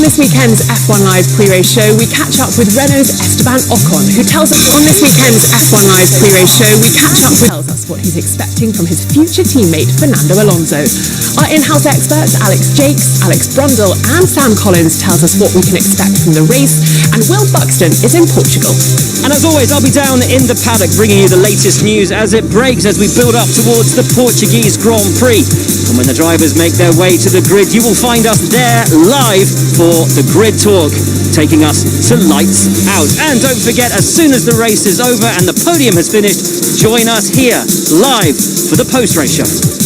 this weekend's F1 Live pre-race show, we catch up with Renault's Esteban Ocon, who tells us what he's expecting from his future teammate Fernando Alonso. Our in-house experts Alex Jakes, Alex Brundle and Sam Collins tells us what we can expect from the race, and Will Buxton is in Portugal. And as always, I'll be down in the paddock bringing you the latest news as it breaks as we build up towards the Portuguese Grand Prix. And when the drivers make their way to the grid, you will find us there live for the Grid Talk, taking us to lights out. And don't forget, as soon as the race is over and the podium has finished, join us here live for the post-race show.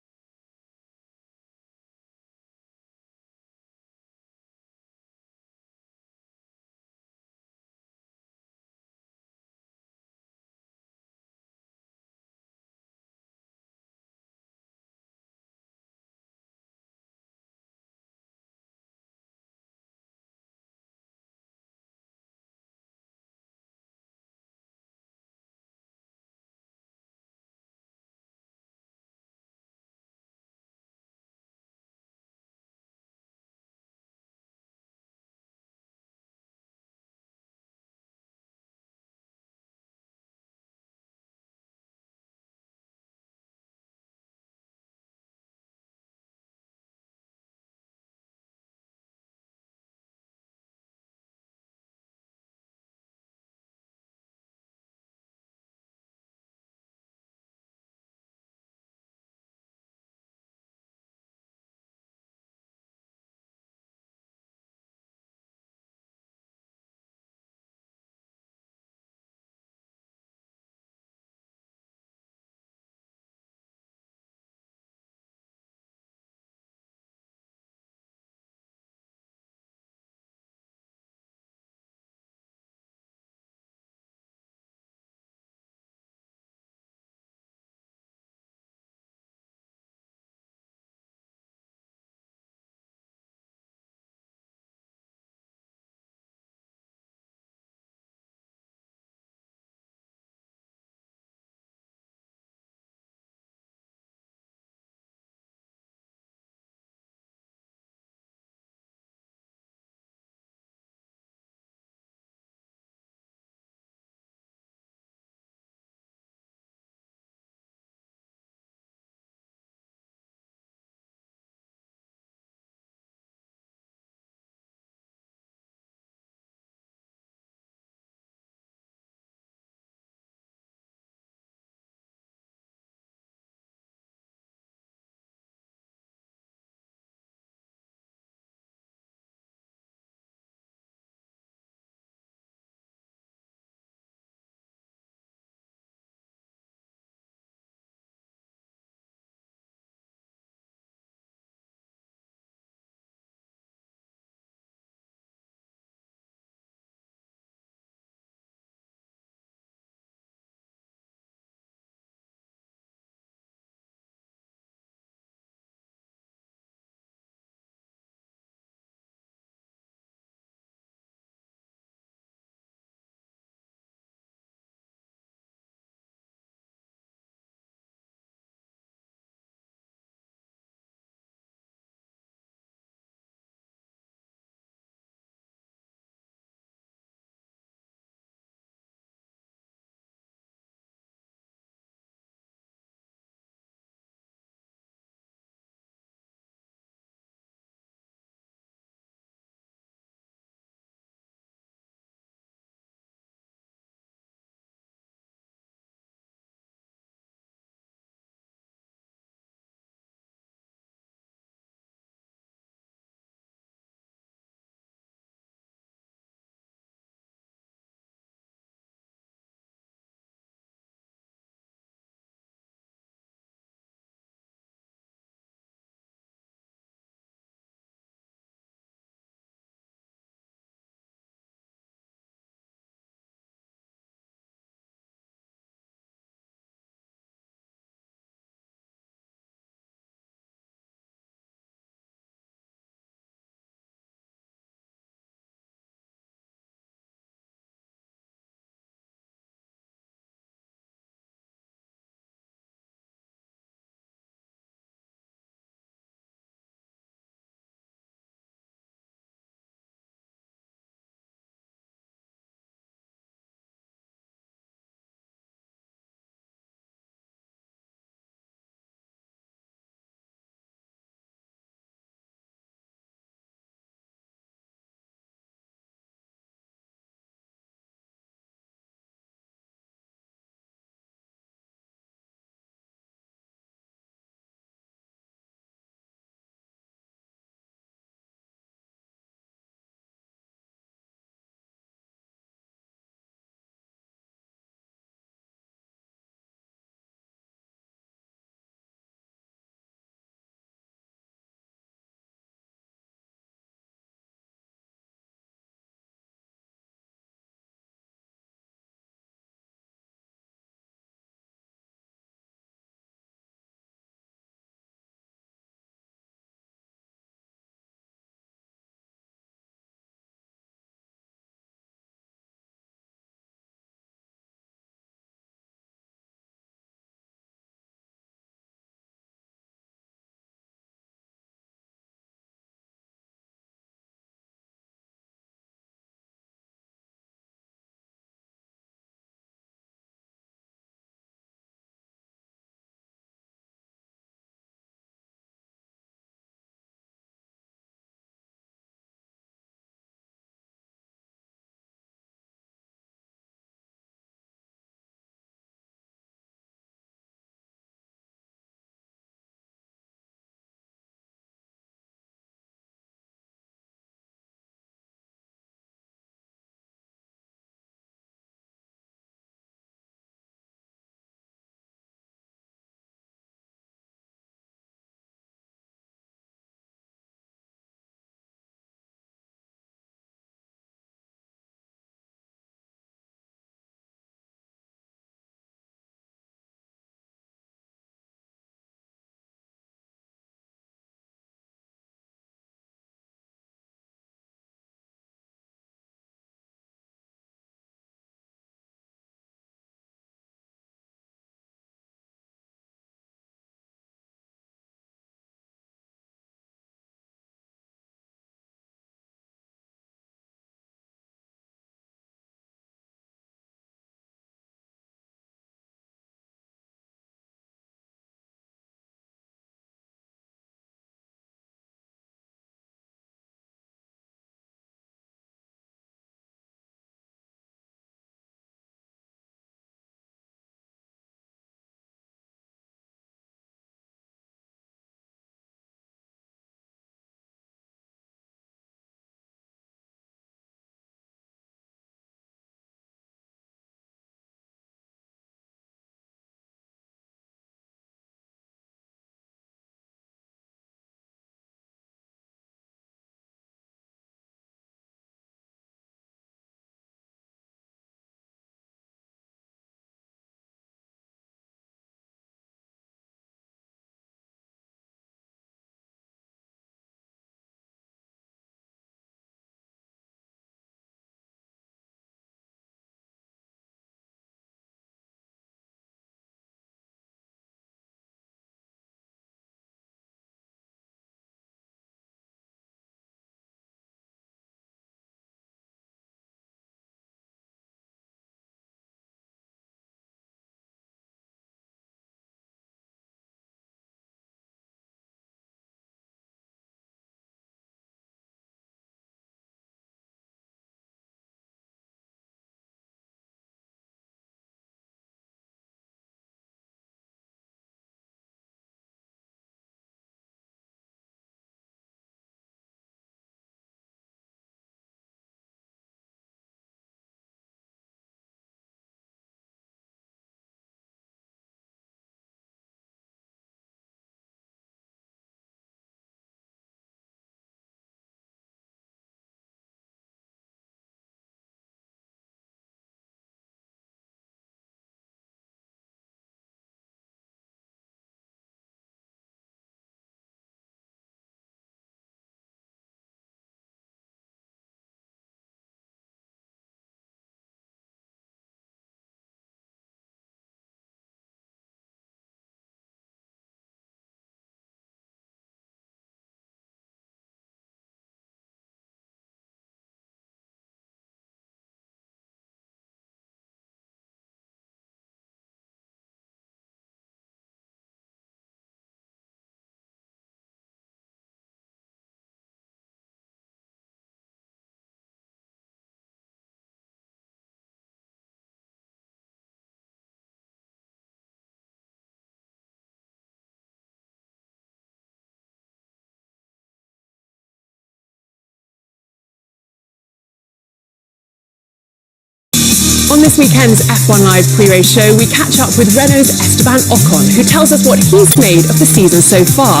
On this weekend's F1 Live pre-race show, we catch up with Renault's Esteban Ocon, who tells us what he's made of the season so far,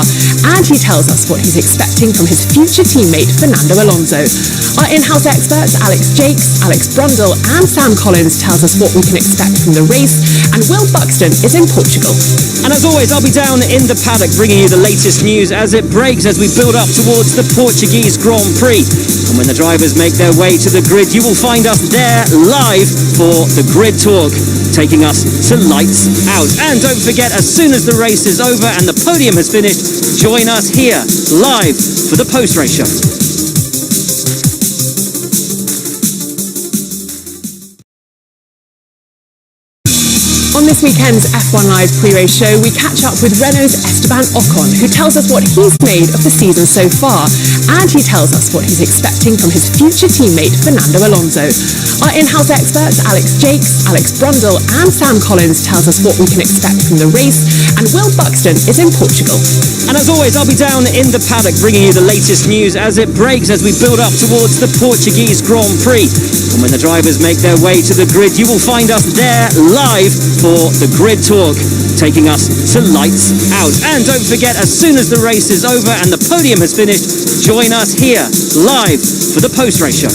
and he tells us what he's expecting from his future teammate Fernando Alonso. Our in-house experts Alex Jakes, Alex Brundle and Sam Collins tells us what we can expect from the race, and Will Buxton is in Portugal. And as always, I'll be down in the paddock bringing you the latest news as it breaks as we build up towards the Portuguese Grand Prix. And when the drivers make their way to the grid, you will find us there live for the Grid Talk, taking us to lights out. And don't forget, as soon as the race is over and the podium has finished, join us here live for the post-race show. On this weekend's F1 Live pre-race show, we catch up with Renault's Esteban Ocon, who tells us what he's made of the season so far, and he tells us what he's expecting from his future teammate Fernando Alonso. Our in-house experts Alex Jakes, Alex Brundle and Sam Collins tells us what we can expect from the race, and Will Buxton is in Portugal. And as always, I'll be down in the paddock bringing you the latest news as it breaks as we build up towards the Portuguese Grand Prix. And when the drivers make their way to the grid, you will find us there live for the Grid Talk, taking us to lights out. And don't forget, as soon as the race is over and the podium has finished, join us here live for the post-race show.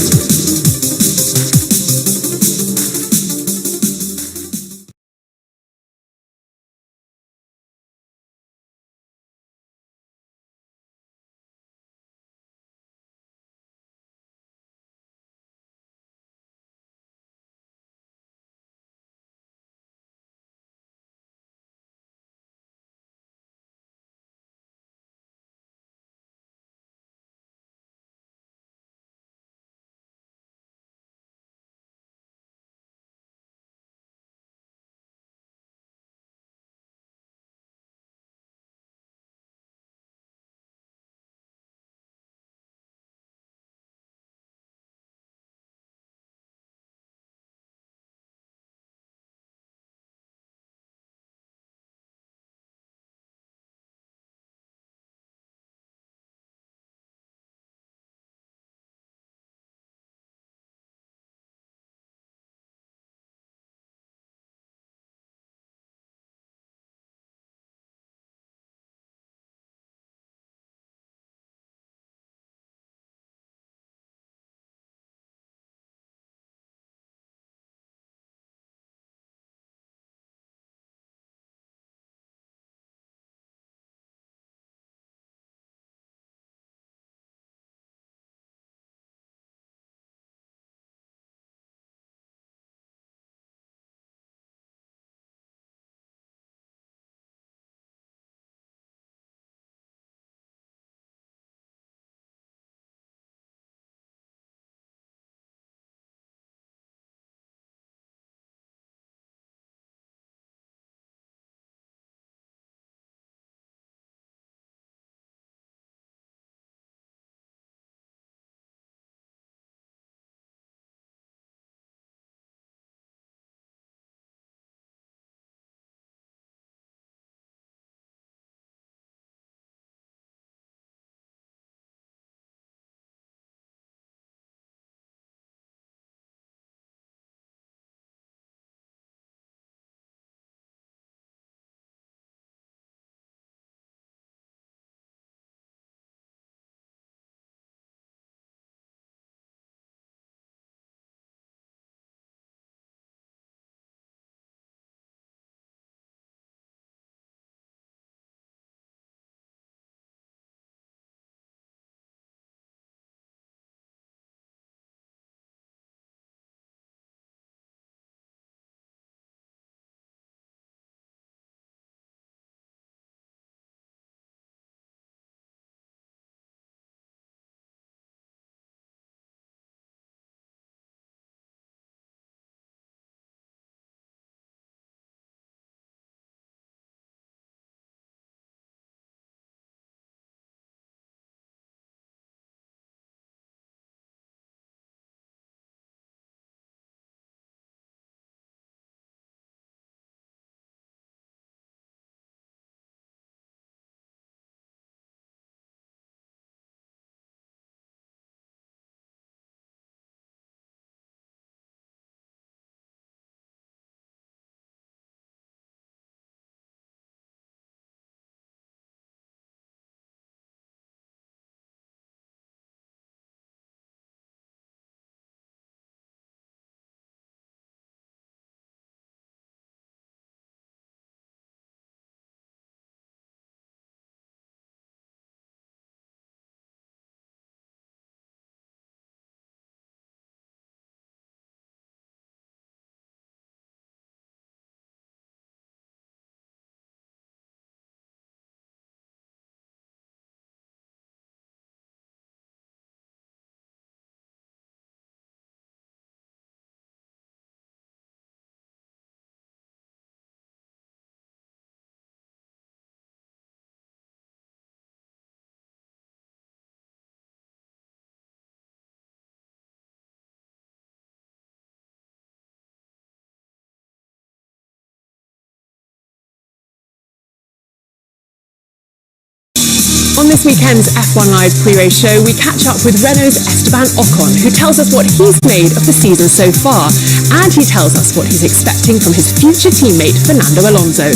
On this weekend's F1 Live pre-race show, we catch up with Renault's Esteban Ocon, who tells us what he's made of the season so far, and he tells us what he's expecting from his future teammate Fernando Alonso.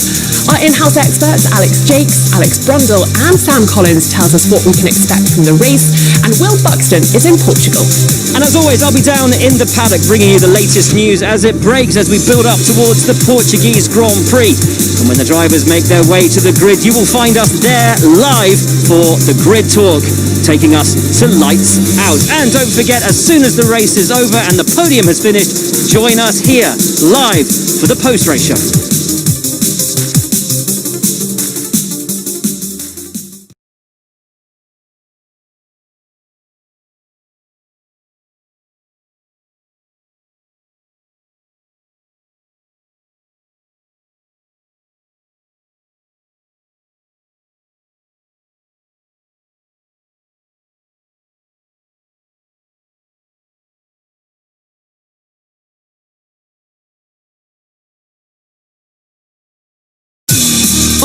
Our in-house experts Alex Jakes, Alex Brundle and Sam Collins tells us what we can expect from the race, and Will Buxton is in Portugal. And as always, I'll be down in the paddock bringing you the latest news as it breaks as we build up towards the Portuguese Grand Prix. And when the drivers make their way to the grid, you will find us there live for the Grid Talk, taking us to lights out. And don't forget, as soon as the race is over and the podium has finished, join us here live for the post-race show.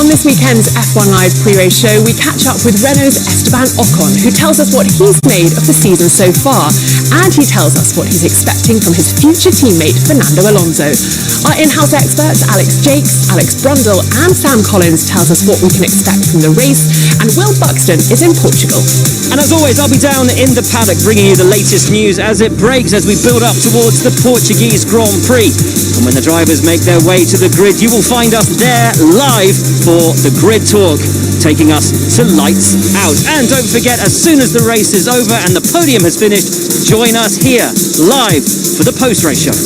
On this weekend's F1 Live pre-race show, we catch up with Renault's Esteban Ocon, who tells us what he's made of the season so far, and he tells us what he's expecting from his future teammate Fernando Alonso. Our in-house experts Alex Jakes, Alex Brundle and Sam Collins tells us what we can expect from the race, and Will Buxton is in Portugal. And as always, I'll be down in the paddock bringing you the latest news as it breaks as we build up towards the Portuguese Grand Prix. And when the drivers make their way to the grid, you will find us there live for the Grid Talk, taking us to lights out. And don't forget, as soon as the race is over and the podium has finished, join us here live for the post-race show.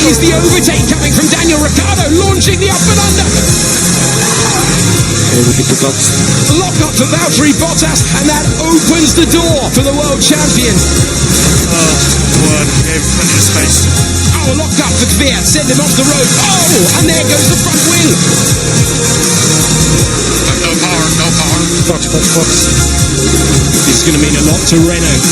Is the overtake coming from Daniel Ricciardo, launching the up and under. Lock up for Valtteri Bottas, and that opens the door for the world champion. Plenty of space. Oh, locked up for Kvyat, send him off the road. Oh, and there goes the front wing. No power, no power. Box. This is going to mean a lot to Renault.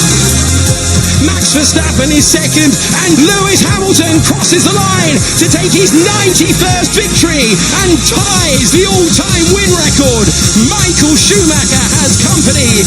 Max Verstappen is second, and Lewis Hamilton crosses the line to take his 91st victory and ties the all-time win record. Michael Schumacher has company.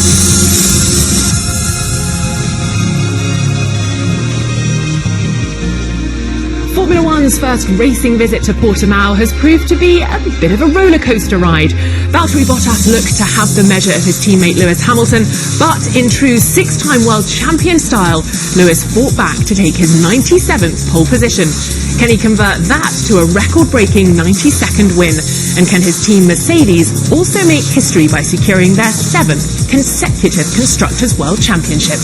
Formula One's first racing visit to Portimao has proved to be a bit of a roller coaster ride. Valtteri Bottas looked to have the measure of his teammate Lewis Hamilton, but in true six-time world champion style, Lewis fought back to take his 97th pole position. Can he convert that to a record-breaking 92nd win? And can his team Mercedes also make history by securing their 7th consecutive Constructors' World Championship?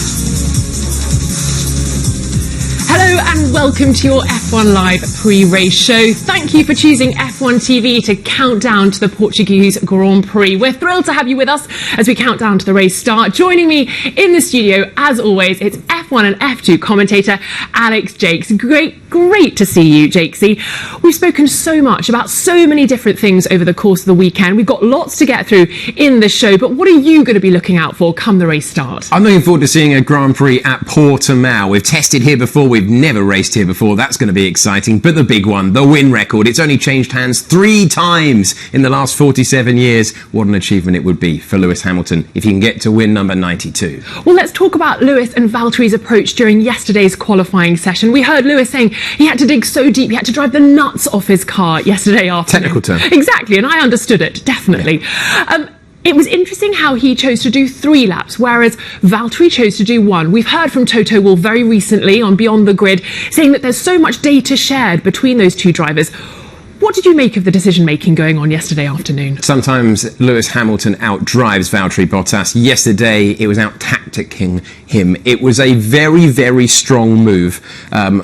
Hello and welcome to your F1 Live pre-race show. Thank you for choosing F1 TV to count down to the Portuguese Grand Prix. We're thrilled to have you with us as we count down to the race start. Joining me in the studio, as always, it's F1 F1 and F2 commentator, Alex Jakes. Great to see you, Jakesy. We've spoken so much about so many different things over the course of the weekend. We've got lots to get through in the show, but what are you going to be looking out for come the race start? I'm looking forward to seeing a Grand Prix at Portimao. We've tested here before, we've never raced here before. That's going to be exciting. But the big one, the win record. It's only changed hands 3 times in the last 47 years. What an achievement it would be for Lewis Hamilton if he can get to win number 92. Well, let's talk about Lewis and Valtteri's approach during yesterday's qualifying session. We heard Lewis saying he had to dig so deep, he had to drive the nuts off his car yesterday afternoon. Technical term. Exactly, and I understood it, definitely. Yeah. It was interesting how he chose to do 3 laps, whereas Valtteri chose to do 1. We've heard from Toto Wolff very recently on Beyond the Grid saying that there's so much data shared between those 2 drivers. What did you make of the decision-making going on yesterday afternoon? Sometimes Lewis Hamilton outdrives Valtteri Bottas. Yesterday, it was out-tacticking him. It was a very, very strong move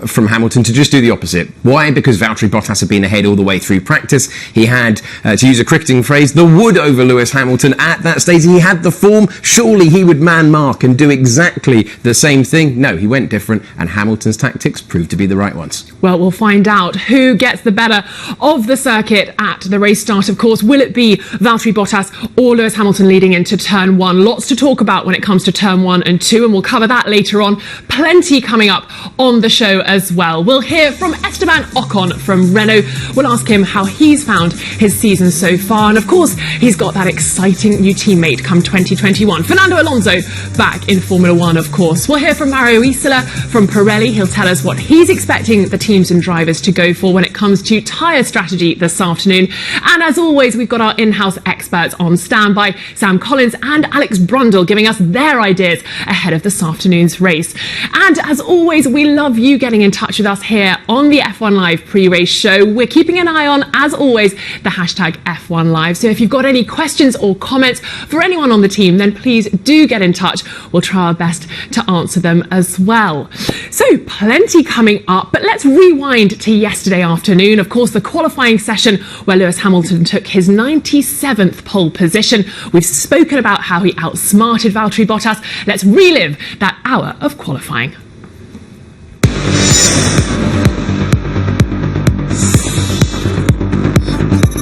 from Hamilton to just do the opposite. Why? Because Valtteri Bottas had been ahead all the way through practice. He had, to use a cricketing phrase, the wood over Lewis Hamilton at that stage. He had the form. Surely he would man mark and do exactly the same thing. No, he went different, and Hamilton's tactics proved to be the right ones. Well, we'll find out who gets the better of the circuit at the race start, of course. Will it be Valtteri Bottas or Lewis Hamilton leading into turn 1? Lots to talk about when it comes to turn 1 and 2, and we'll cover that later on. Plenty coming up on the show as well. We'll hear from Esteban Ocon from Renault. We'll ask him how he's found his season so far, and of course he's got that exciting new teammate come 2021. Fernando Alonso back in Formula 1, of course. We'll hear from Mario Isola from Pirelli. He'll tell us what he's expecting the teams and drivers to go for when it comes to tyre strategy this afternoon. And as always, we've got our in-house experts on standby, Sam Collins and Alex Brundle, giving us their ideas ahead of this afternoon's race. And as always, we love you getting in touch with us here on the F1 Live pre-race show. We're keeping an eye on, as always, the hashtag F1 Live. So if you've got any questions or comments for anyone on the team, then please do get in touch. We'll try our best to answer them as well. So plenty coming up, but let's rewind to yesterday afternoon. Of course, the qualifying session where Lewis Hamilton took his 97th pole position. We've spoken about how he outsmarted Valtteri Bottas. Let's relive that hour of qualifying.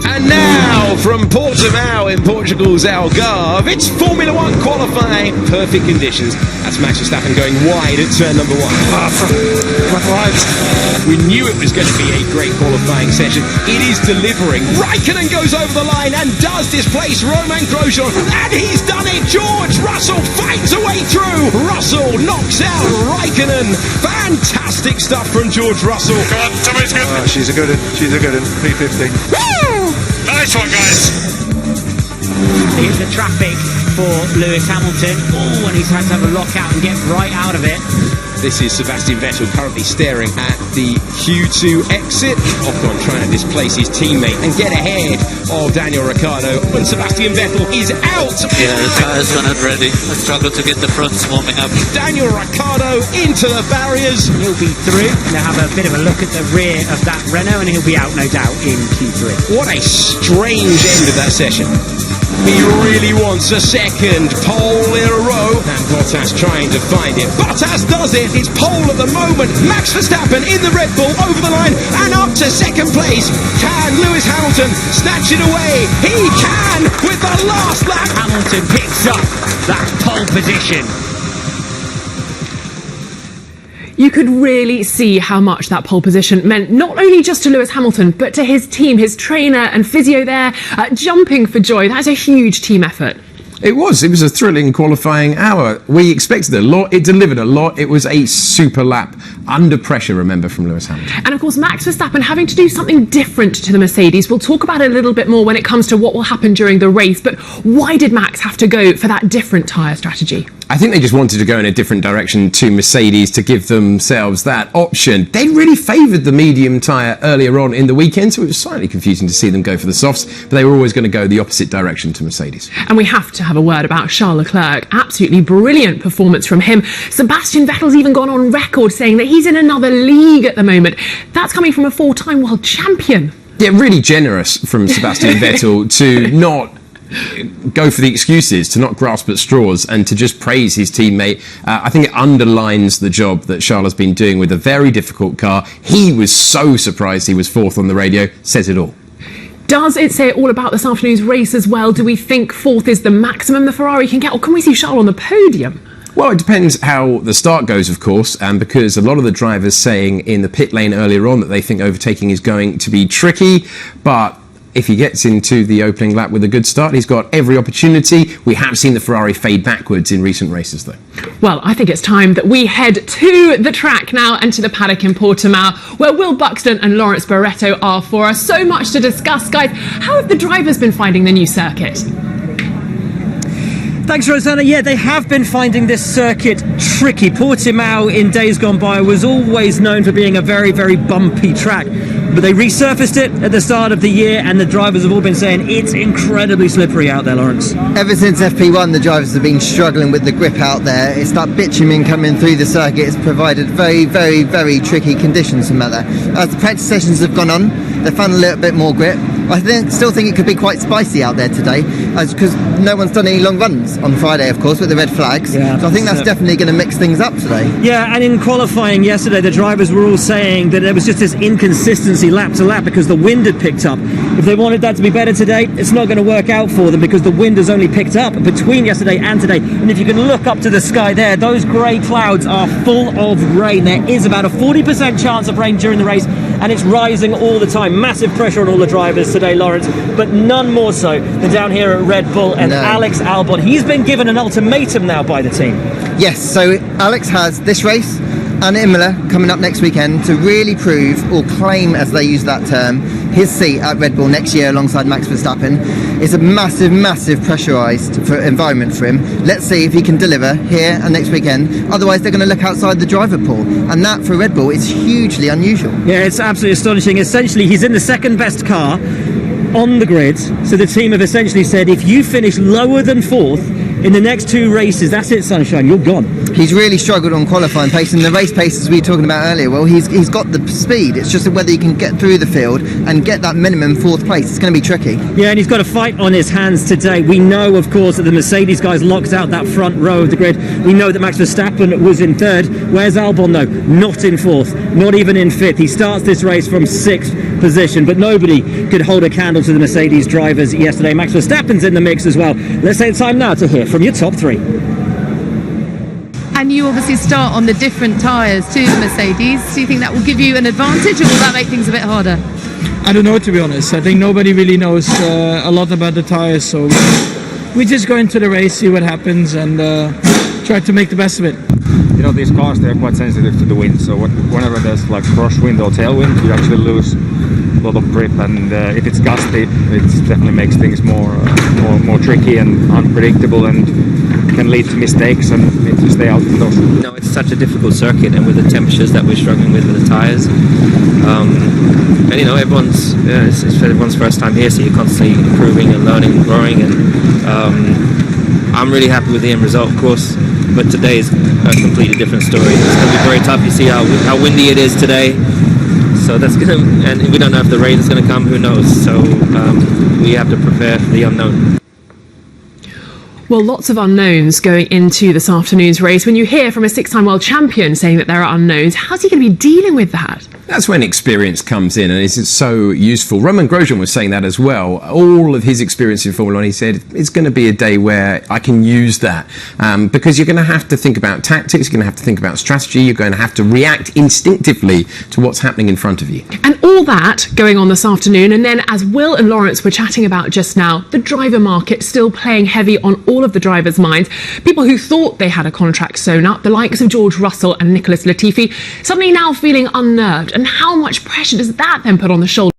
And now from Portimao in Portugal's Algarve, it's Formula 1 qualifying. Perfect conditions. That's Max Verstappen going wide at turn number 1. We knew it was going to be a great qualifying session. It is delivering. Raikkonen goes over the line and does displace Romain Grosjean. And he's done it. George Russell fights a way through. Russell knocks out Raikkonen. Fantastic stuff from George Russell. Come on, somebody's good. Oh, she's a good one. She's a good one. P50. Woo! Nice one, guys. Here's the traffic for Lewis Hamilton. Oh, and he's had to have a lockout and get right out of it. This is Sebastian Vettel currently staring at the Q2 exit. Ocon trying to displace his teammate and get ahead of Daniel Ricciardo. And Sebastian Vettel is out. Yeah, the tyres are not ready. I struggle to get the fronts warming up. Daniel Ricciardo into the barriers. He'll be through. They'll have a bit of a look at the rear of that Renault, and he'll be out, no doubt, in Q3. What a strange end of that session. He really wants a second pole in a row. And Bottas trying to find it. Bottas does it. It's pole at the moment. Max Verstappen in the Red Bull over the line and up to second place. Can Lewis Hamilton snatch it away? He can with the last lap. Hamilton picks up that pole position. You could really see how much that pole position meant, not only just to Lewis Hamilton, but to his team, his trainer and physio there, jumping for joy. That's a huge team effort. It was a thrilling qualifying hour. We expected a lot, it delivered a lot. It was a super lap, under pressure, remember, from Lewis Hamilton. And of course, Max Verstappen having to do something different to the Mercedes. We'll talk about it a little bit more when it comes to what will happen during the race, but why did Max have to go for that different tyre strategy? I think they just wanted to go in a different direction to Mercedes to give themselves that option. They really favoured the medium tyre earlier on in the weekend, so it was slightly confusing to see them go for the softs, but they were always going to go the opposite direction to Mercedes. And we have to have a word about Charles Leclerc. Absolutely brilliant performance from him. Sebastian Vettel's even gone on record saying that he's in another league at the moment. That's coming from a 4-time world champion. Yeah, really generous from Sebastian Vettel to not go for the excuses, to not grasp at straws, and to just praise his teammate. I think it underlines the job that Charles has been doing with a very difficult car. He was so surprised he was fourth on the radio. Says it all. Does it say all about this afternoon's race as well? Do we think fourth is the maximum the Ferrari can get, or can we see Charles on the podium? Well, it depends how the start goes, of course, and because a lot of the drivers saying in the pit lane earlier on that they think overtaking is going to be tricky, but if he gets into the opening lap with a good start, he's got every opportunity. We have seen the Ferrari fade backwards in recent races, though. Well, I think it's time that we head to the track now and to the paddock in Portimao, where Will Buxton and Lawrence Barretto are for us. So much to discuss, guys. How have the drivers been finding the new circuit? Thanks, Rosanna. Yeah, they have been finding this circuit tricky. Portimao in days gone by was always known for being a very, very bumpy track. But they resurfaced it at the start of the year, and the drivers have all been saying it's incredibly slippery out there, Lawrence. Ever since FP1, the drivers have been struggling with the grip out there. It's that bitumen coming through the circuit. It's provided very, very, very tricky conditions from out there. As the practice sessions have gone on, they've found a little bit more grip. I still think it could be quite spicy out there today, because no one's done any long runs on Friday, of course, with the red flags. Yeah, so I think that's definitely going to mix things up today. Yeah, and in qualifying yesterday, the drivers were all saying that there was just this inconsistency lap to lap because the wind had picked up. If they wanted that to be better today, it's not going to work out for them because the wind has only picked up between yesterday and today. And if you can look up to the sky there, those grey clouds are full of rain. There is about a 40% chance of rain during the race, and it's rising all the time. Massive pressure on all the drivers today, Lawrence, but none more so than down here at Red Bull and Alex Albon. He's been given an ultimatum now by the team. Yes, so Alex has this race and Imola coming up next weekend to really prove, or claim as they use that term, his seat at Red Bull next year alongside Max Verstappen. It's a massive, massive pressurised environment for him. Let's see if he can deliver here and next weekend. Otherwise, they're going to look outside the driver pool, and that for Red Bull is hugely unusual. Yeah, it's absolutely astonishing. Essentially, he's in the second best car on the grid, so the team have essentially said if you finish lower than fourth in the next two races, that's it, sunshine, you're gone. He's really struggled on qualifying pace, and the race pace as we were talking about earlier, well, he's got the speed. It's just whether he can get through the field and get that minimum fourth place. It's going to be tricky. Yeah, and he's got a fight on his hands today. We know, of course, that the Mercedes guys locked out that front row of the grid. We know that Max Verstappen was in third. Where's Albon, though? Not in fourth, not even in fifth. He starts this race from sixth position, but nobody could hold a candle to the Mercedes drivers yesterday. Max Verstappen's in the mix as well. Let's say it's time now to hear from your top three. And you obviously start on the different tyres to the Mercedes. Do you think that will give you an advantage, or will that make things a bit harder? I don't know, to be honest. I think nobody really knows a lot about the tyres, so we just go into the race, see what happens, and try to make the best of it. You know, these cars, they're quite sensitive to the wind, so whenever there's like crosswind or tailwind, you actually lose a lot of grip, and if it's gusty, it definitely makes things more tricky and unpredictable, and can lead to mistakes, and need to stay out of those. You know, it's such a difficult circuit, and with the temperatures that we're struggling with the tyres, and you know, it's everyone's first time here, so you're constantly improving and learning and growing, and I'm really happy with the end result, of course, but today is a completely different story. It's going to be very tough. You see how windy it is today, so that's going to, and we don't know if the rain is going to come, who knows, so we have to prepare for the unknown. Well, lots of unknowns going into this afternoon's race. When you hear from a six-time world champion saying that there are unknowns, how's he going to be dealing with that? That's when experience comes in, and it's so useful. Roman Grosjean was saying that as well. All of his experience in Formula 1, he said, it's going to be a day where I can use that. Because you're going to have to think about tactics, you're going to have to think about strategy, you're going to have to react instinctively to what's happening in front of you. And all that going on this afternoon, and then as Will and Lawrence were chatting about just now, the driver market still playing heavy on all of the drivers' minds. People who thought they had a contract sewn up, the likes of George Russell and Nicholas Latifi, suddenly now feeling unnerved. And how much pressure does that then put on the shoulders?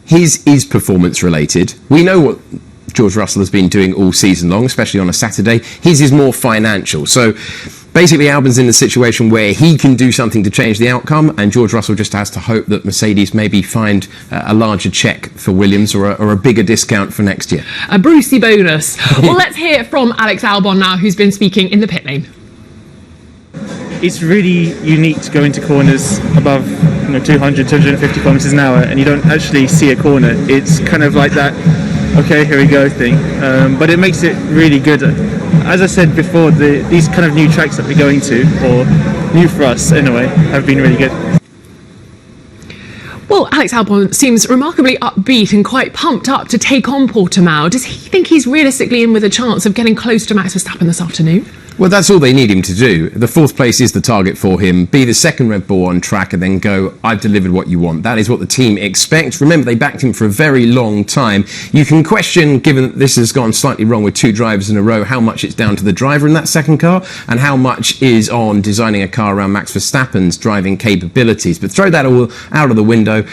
His is performance related. We know what George Russell has been doing all season long, especially on a Saturday. His is more financial. So basically, Albon's in the situation where he can do something to change the outcome, and George Russell just has to hope that Mercedes maybe find a larger cheque for Williams or a bigger discount for next year. A Brucey bonus. Well, let's hear from Alex Albon now, who's been speaking in the pit lane. it's really unique to go into corners above 200, 250 kilometers an hour, and you don't actually see a corner. It's kind of like that, okay, here we go thing. But it makes it really good. As I said before, these kind of new tracks that we're going to, or new for us anyway, have been really good. Well, Alex Albon seems remarkably upbeat and quite pumped up to take on Portimao. Does he think he's realistically in with a chance of getting close to Max Verstappen this afternoon? Well, that's all they need him to do. The 4th place is the target for him. Be the second Red Bull on track and then go, I've delivered what you want. That is what the team expects. Remember, they backed him for a very long time. You can question, given that this has gone slightly wrong with 2 drivers in a row, how much it's down to the driver in that second car and how much is on designing a car around Max Verstappen's driving capabilities. But throw that all out of the window.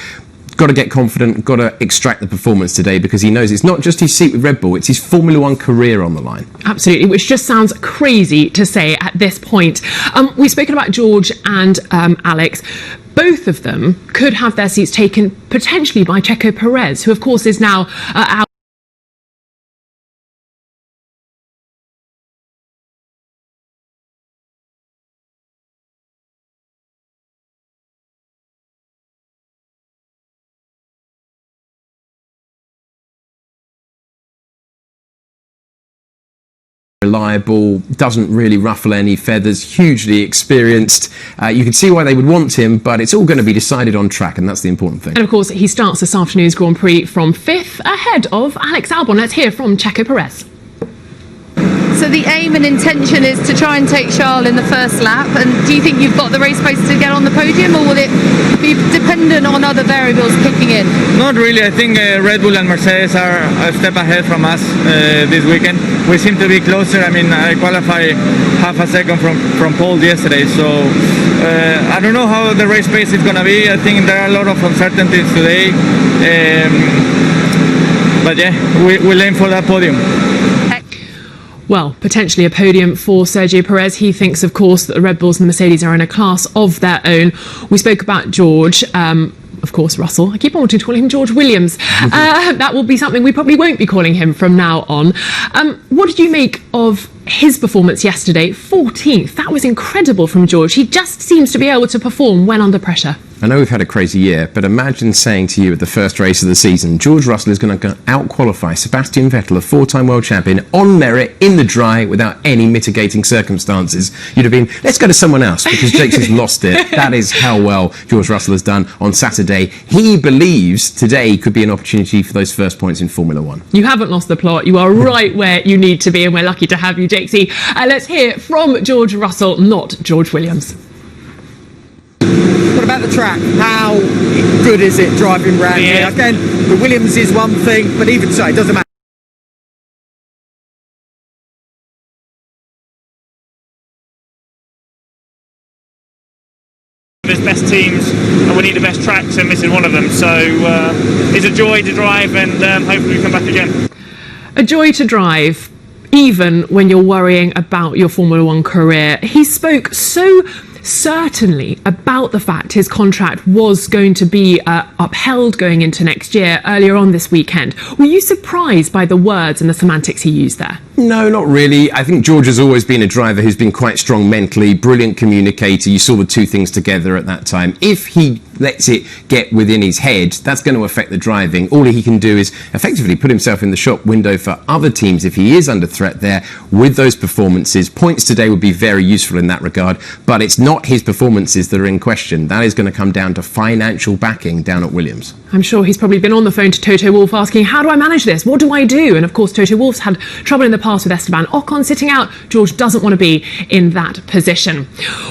Got to get confident, got to extract the performance today, because he knows it's not just his seat with Red Bull, it's his Formula One career on the line. Absolutely, which just sounds crazy to say at this point. We've spoken about George and Alex. Both of them could have their seats taken potentially by Checo Perez, who of course is now out. Reliable, doesn't really ruffle any feathers, hugely experienced. You can see why they would want him, but it's all going to be decided on track, and that's the important thing. And of course, he starts this afternoon's Grand Prix from 5th, ahead of Alex Albon. Let's hear from Checo Perez. So the aim and intention is to try and take Charles in the first lap, and do you think you've got the race pace to get on the podium, or will it be dependent on other variables kicking in? Not really. I think Red Bull and Mercedes are a step ahead from us this weekend. We seem to be closer. I mean, I qualified half a second from pole yesterday, so I don't know how the race pace is going to be. I think there are a lot of uncertainties today, but yeah, we'll aim for that podium. Well, potentially a podium for Sergio Perez. He thinks, of course, that the Red Bulls and the Mercedes are in a class of their own. We spoke about George. Of course, Russell. I keep on wanting to call him George Williams. That will be something we probably won't be calling him from now on. What did you make of his performance yesterday? 14th. That was incredible from George. He just seems to be able to perform when under pressure. I know we've had a crazy year, but imagine saying to you at the first race of the season, George Russell is going to out-qualify Sebastian Vettel, a 4-time world champion, on merit, in the dry, without any mitigating circumstances. You'd have been, let's go to someone else, because Jake's has lost it. That is how well George Russell has done on Saturday. He believes today could be an opportunity for those first points in Formula One. You haven't lost the plot. You are right where you need to be, and we're lucky to have you, Jakesy. Let's hear from George Russell, not George Williams. What about the track? How good is it driving round here? Again, the Williams is one thing, but even so, it doesn't matter. There's best teams and we need the best tracks, and this is one of them. So it's a joy to drive, and hopefully we come back again. A joy to drive, even when you're worrying about your Formula One career. He spoke so certainly about the fact his contract was going to be upheld going into next year earlier on this weekend. Were you surprised by the words and the semantics he used there? No, not really. I think George has always been a driver who's been quite strong mentally, brilliant communicator. You saw the two things together at that time. If he lets it get within his head, that's going to affect the driving. All he can do is effectively put himself in the shop window for other teams if he is under threat there with those performances. Points today would be very useful in that regard, but it's not his performances that are in question. That is going to come down to financial backing down at Williams. I'm sure he's probably been on the phone to Toto Wolff asking, how do I manage this? What do I do? And of course, Toto Wolff's had trouble in the past with Esteban Ocon sitting out. George doesn't want to be in that position.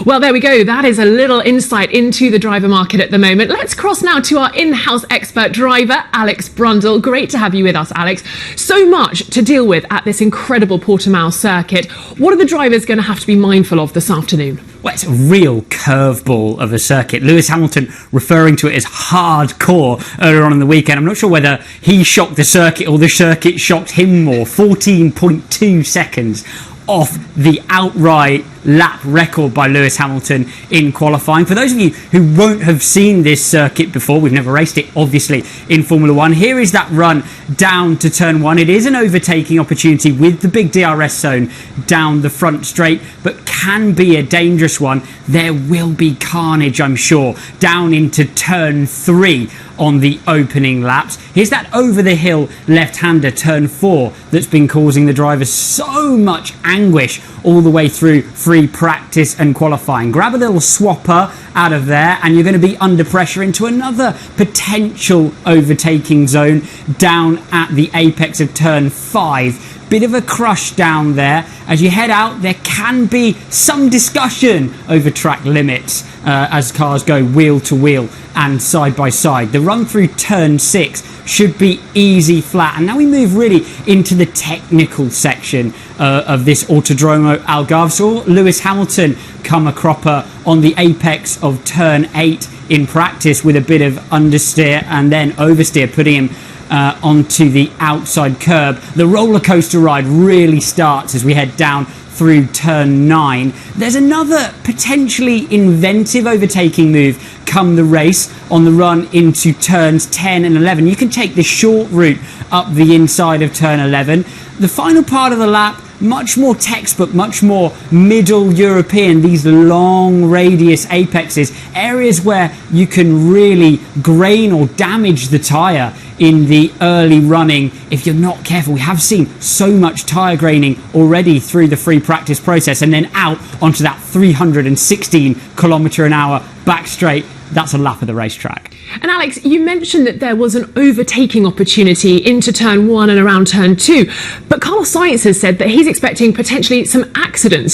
Well, there we go. That is a little insight into the driver market at the moment. Let's cross now to our in-house expert driver, Alex Brundle. Great to have you with us, Alex. So much to deal with at this incredible Portimao circuit. What are the drivers going to have to be mindful of this afternoon? Well, it's a real curveball of a circuit. Lewis Hamilton referring to it as hardcore earlier on in the weekend. I'm not sure whether he shocked the circuit or the circuit shocked him more. 14.2 seconds off the outright lap record by Lewis Hamilton in qualifying. For those of you who won't have seen this circuit before, we've never raced it obviously in Formula 1, here is that run down to turn 1. It is an overtaking opportunity with the big DRS zone down the front straight, but can be a dangerous one. There will be carnage, I'm sure, down into turn 3 on the opening laps. Here's that over the hill left-hander, turn 4, that's been causing the drivers so much anguish all the way through free practice and qualifying. Grab a little swapper out of there and you're going to be under pressure into another potential overtaking zone down at the apex of turn 5. Bit of a crush down there. As you head out, there can be some discussion over track limits as cars go wheel to wheel and side by side. The run through turn 6 should be easy flat. And now we move really into the technical section of this Autodromo Algarve. Saw Lewis Hamilton come a cropper on the apex of turn 8 in practice with a bit of understeer and then oversteer, putting him onto the outside curb. The roller coaster ride really starts as we head down through turn 9. There's another potentially inventive overtaking move come the race on the run into turns 10 and 11. You can take the short route up the inside of turn 11. The final part of the lap, much more textbook, much more middle European, these long radius apexes, areas where you can really grain or damage the tyre in the early running if you're not careful. We have seen so much tyre graining already through the free practice process, and then out onto that 316 km/h back straight. That's a lap of the racetrack. And Alex, you mentioned that there was an overtaking opportunity into turn 1 and around turn 2, but Carlos Sainz has said that he's expecting potentially some accidents.